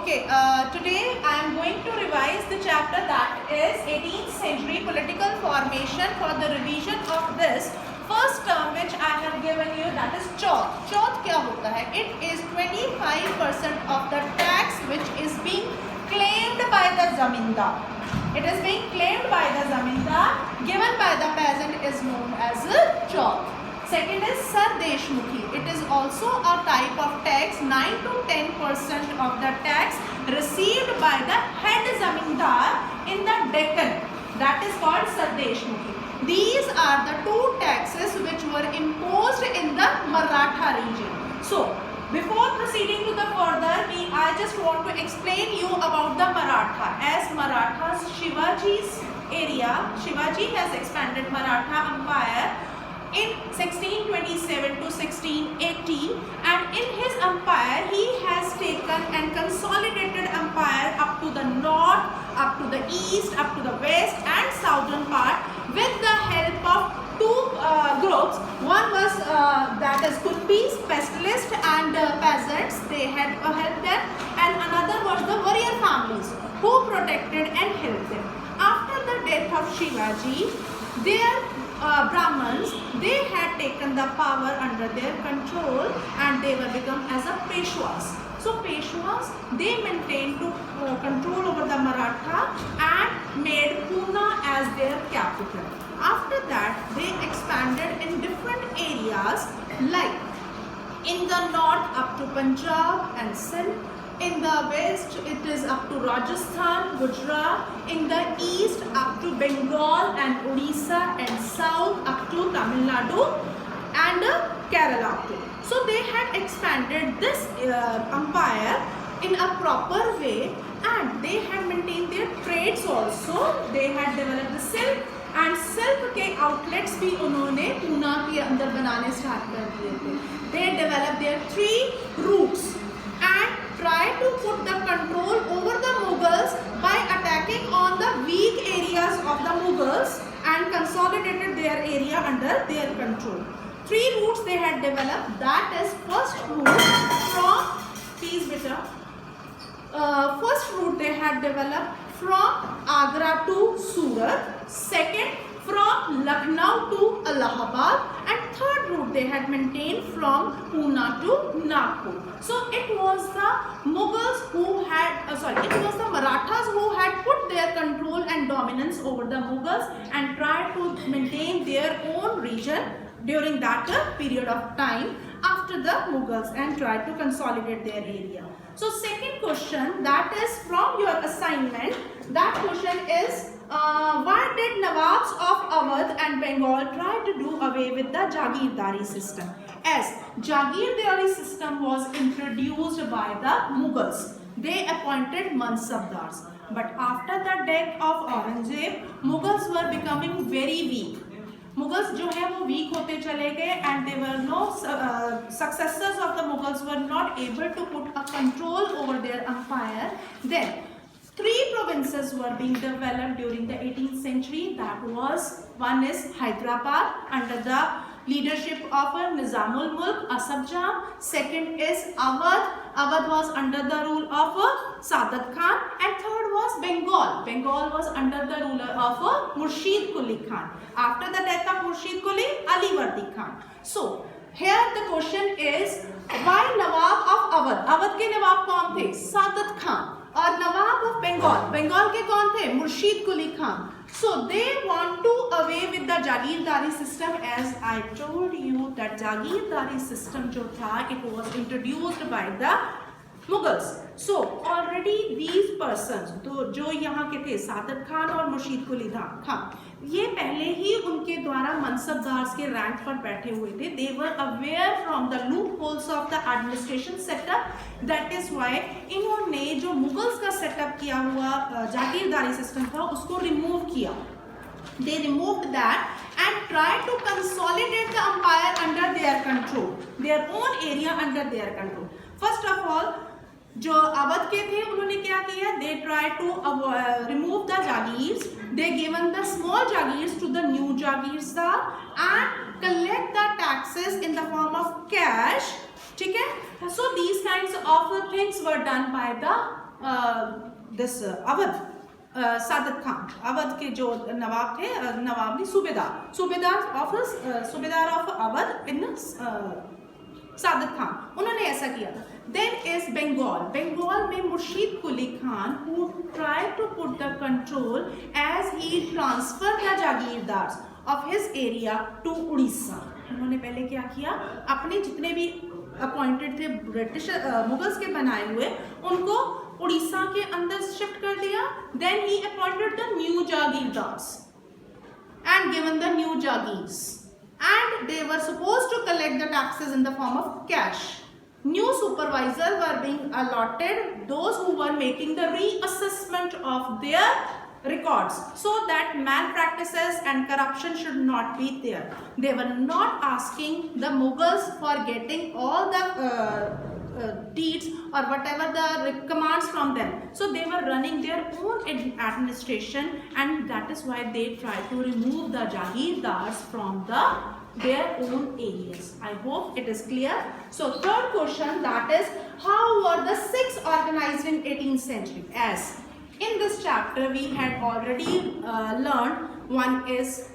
Okay, today I am going to revise the chapter that is 18th century political formation. For the revision of this first term which I have given you, that is chauth. Chauth क्या होता है? It is 25% of the tax which is being claimed by the zamindar. It is being claimed by the zamindar, given by the peasant, is known as chauth. Second is Sardeshmukhi. It is also a type of tax. 9 to 10% of the tax received by the head zamindar in the Deccan. That is called Sardeshmukhi. These are the two taxes which were imposed in the Maratha region. So, before proceeding to the further, I just want to explain you about the Maratha. As Marathas, Shivaji's area, Shivaji has expanded Maratha Empire in 1627 to 1680, and in his empire he has taken and consolidated empire up to the north, up to the east, up to the west and southern part with the help of two groups. One was that is Kunbis, pastoralists and peasants, they had helped them, and another was the warrior families who protected and helped them. After the death of Shivaji, their Brahmins, they had taken the power under their control and they were become as a Peshwas. So Peshwas, they maintained to control over the Maratha and made Pune as their capital. After that, they expanded in different areas, like in the north up to Punjab and Sindh. In the west, it is up to Rajasthan, Gujarat. In the east, up to Bengal and Odisha, and south up to Tamil Nadu and Kerala too. So they had expanded this empire in a proper way, and they had maintained their trades also. They had developed the silk, and silk के outlets भी उन्होंने पूना के अंदर बनाने start कर दिए थे. They developed their 3 routes and try to put the control over the Mughals by attacking on the weak areas of the Mughals and consolidated their area under their control. 3 routes they had developed. That is first route from first route they had developed from Agra to Surat. Second, from Lucknow to Allahabad, and third route they had maintained from Pune to Nagpur. So it was the Mughals who had, it was the Marathas who had put their control and dominance over the Mughals and tried to maintain their own region during that period of time after the Mughals and tried to consolidate their area. So second question, that is from your assignment. That question is, why did Nawabs of Awadh and Bengal try to do away with the Jagirdari system? As Jagirdari system was introduced by the Mughals, they appointed Mansabdars. But after the death of Aurangzeb, Mughals were becoming very weak. Mughals जो है वो weak होते चले गए, and they were no successors of the Mughals were not able to put a control over their empire. Then 3 provinces were being developed during the 18th century. That was, one is Hyderabad under the leadership of Nizamul Mulk Asaf Jah. Second is Awadh. Awadh was under the rule of Sadat Khan. And third was Bengal. Bengal was under the ruler of Murshid Quli Khan. After the death of Murshid Quli, Alivardi Khan. So here the question is, why Nawab of Awadh? Awadh के नवाब कौन थे? सादत खान. और नवाब of Bengal के कौन थे? Murshid Quli Khan. So they want to away with the Jagirdari system. As I told you that Jagirdari system जो था, it was introduced by the Mughals. So already these persons जो यहाँ के थे, सादत खान और मुर्शीद कुली खान, ये पहले ही उनके द्वारा मनसबदार्स के रैंक पर बैठे हुए थे. They were aware from the loopholes of the administration setup. That is why इन्होंने जो मुगल्स का सेटअप किया हुआ जागीरदारी सिस्टम था उसको रिमूव किया. They removed that and tried to consolidate the empire under their control, their own area under their control. First of all, जो अवध के थे उन्होंने क्या किया? They tried to remove the Jagirs. They given the small Jagirs to the new Jagirstar and collect the taxes in the form of cash. ठीक है? So these kinds of things were done by the this Awadh, Saadat Khan, Awadh के जो नवाब थे, नवाब नहीं सूबेदार of Awadh in Saadat Khan, उन्होंने ऐसा किया था। देन इज बंगाल, बंगाल में Murshid Quli Khan who try to put the control as he transfer the jagirdars of his area to Orissa. उन्होंने पहले क्या किया, अपने जितने भी अपॉइंटेड थे ब्रिटिश मुगल्स के बनाए हुए, उनको उड़ीसा के अंदर शिफ्ट कर दिया। Then he appointed the new jagirdars and given the new jagirs, and they were supposed to collect the taxes in the form of cash. New supervisors were being allotted, those who were making the reassessment of their records so that malpractices and corruption should not be there. They were not asking the Mughals for getting all the deeds or whatever the commands from them. So they were running their own administration, and that is why they tried to remove the Jagirdars from their own areas. I hope it is clear. So third question, that is, how were the Sikhs organized in 18th century? As in this chapter we had already learned, one is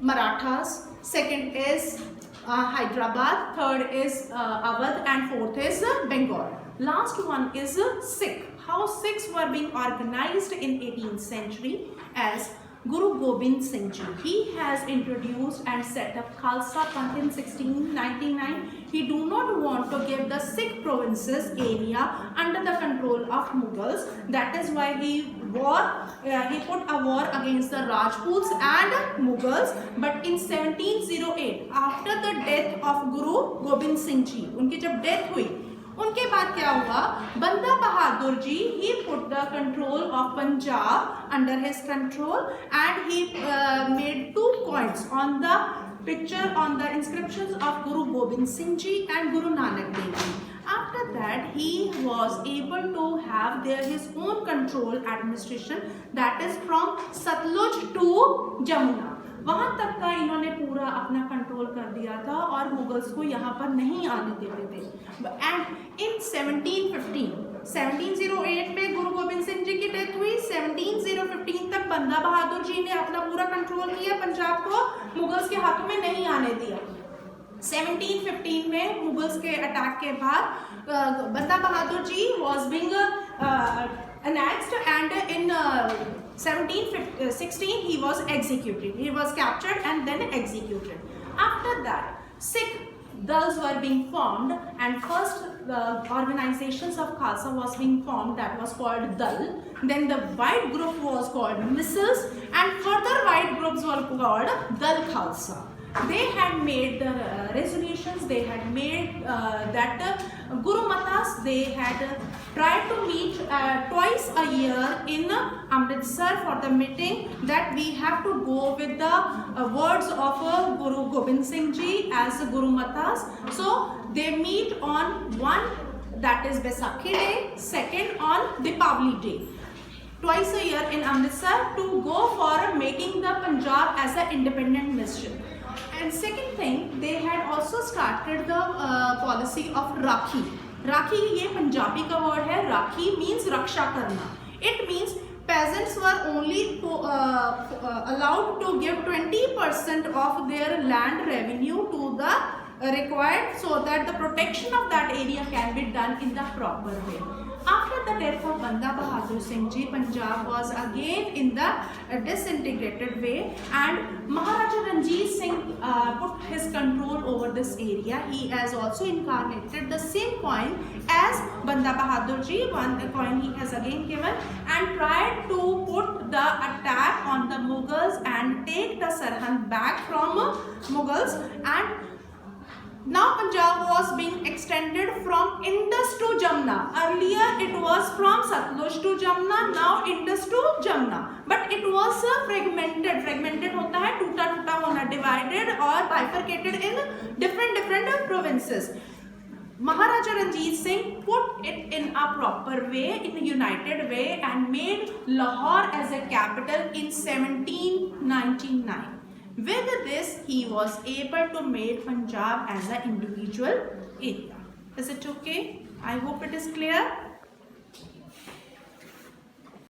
Marathas, second is Hyderabad, third is Awadh, and fourth is Bengal. Last one is Sikh. How Sikhs were being organized in 18th century? As Guru Gobind Singh Ji, he has introduced and set up Khalsa Panth in 1699. He do not want to give the Sikh provinces area under the control of Mughals. That is why he put a war against the Rajputs and Mughals. But in 1708, after the death of Guru Gobind Singh Ji, उनकी जब death हुई, उनके बाद क्या हुआ, बंदा बहादुर जी, he put the control of Punjab under his control, and he made 2 coins on the picture, on the inscriptions of Guru Gobind Singh Ji and Guru Nanak Dev Ji. After that, he was able to have his own control administration, that is from Satluj to Jamuna. वहाँ तक का इन्होंने पूरा अपना control कर दिया था और मुगल्स को यहाँ पर नहीं आने देते थे। एंड इन 1708 में गुरु गोबिंद सिंह जी की डेथ हुई। 1715 तक बंदा बहादुर जी ने अपना पूरा कंट्रोल किया, पंजाब को मुगल्स के हाथों में नहीं आने दिया। 1715 में मुगल्स के अटैक के बाद Banda Bahadur ji was being annexed, and in 1716 he was executed. He was captured and then executed. After that, Sikh dals were being formed, and first the organizations of Khalsa was being formed, that was called Dal. Then the white group was called Missiles, and further white groups were called Dal Khalsa. They had made the resolutions, they had made that Guru Matas, they had tried to meet twice a year in Amritsar for the meeting, that we have to go with the words of Guru Gobind Singh Ji as Guru Matas. So they meet on one, that is Baisakhi Day, second on Deepavali Day, twice a year in Amritsar, to go for making the Punjab as an independent nation. And second thing, they had also started the policy of Rakhi. Rakhi ये पंजाबी का word है। Rakhi means रक्षा करना. It means peasants were only allowed to give 20% of their land revenue to the required, so that the protection of that area can be done in the proper way. After the death of Banda Bahadur Singh Ji, Punjab was again in the disintegrated way, and Maharaja Ranjit Singh put his control over this area. He has also incarnated the same coin as Banda Bahadur Ji, one coin he has again given, and tried to put the attack on the Mughals and take the Sarhand back from Mughals. And now Punjab was being extended from Indus to Jamna. Earlier it was from Satluj to Jamna, now Indus to Jamna. But it was fragmented. Fragmented होता है टूटा टूटा होना, divided और bifurcated in different provinces. Maharaja Ranjit Singh put it in a proper way, in a united way, and made Lahore as a capital in 1799. With this, he was able to make Punjab as an individual area. Is it okay? I hope it is clear.